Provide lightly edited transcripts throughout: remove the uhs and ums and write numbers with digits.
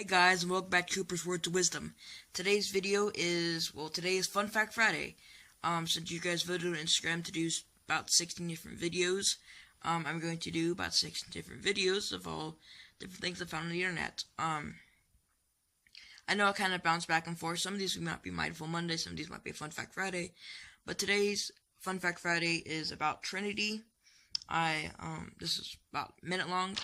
Hey guys, and welcome back to Cooper's Word to Wisdom. Today's video is, today is Fun Fact Friday. Since you guys voted on Instagram to do about 16 different videos, I'm going to do about 16 different videos of all different things I found on the internet. I know I kind of bounce back and forth. Some of these might be Mindful Monday, some of these might be Fun Fact Friday. But today's Fun Fact Friday is about Trinity. This is about a minute long.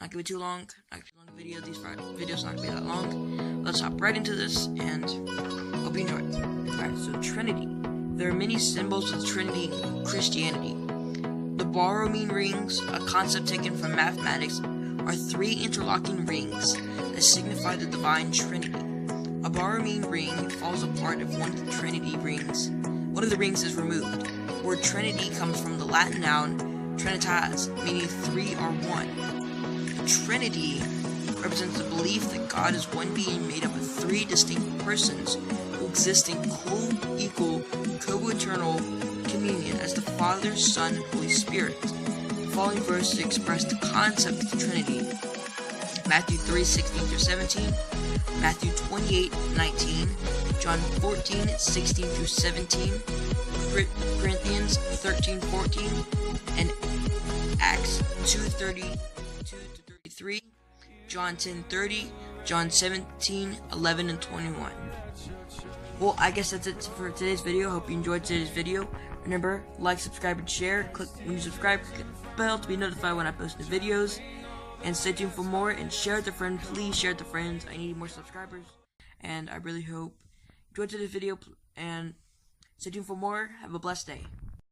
Not gonna be too long. Not too long video. These Friday videos not gonna be that long. Let's hop right into this and hope you enjoy it. Alright, so Trinity. There are many symbols of Trinity in Christianity. The Borromeo rings, a concept taken from mathematics, are three interlocking rings that signify the divine Trinity. A Borromeo ring falls apart if one of the Trinity rings. One of the rings is removed. The word Trinity comes from the Latin noun trinitas, meaning three or one. Trinity represents the belief that God is one being made up of three distinct persons who exist in co-equal, co-eternal communion as the Father, Son, and Holy Spirit. The following verses express the concept of the Trinity. Matthew 3:16-17, Matthew 28:19, John 14:16-17, Corinthians 13:14, and Acts 2:32-33, John 10:30, John 17:11 and 21. Well, I guess that's it for today's video. Hope you enjoyed today's video. Remember, like, subscribe, and share. When you subscribe, click the bell to be notified when I post new videos. And stay tuned for more, and share it with a friend. Please share it with friends. I need more subscribers. And I really hope you enjoyed today's video, and stay tuned for more. Have a blessed day.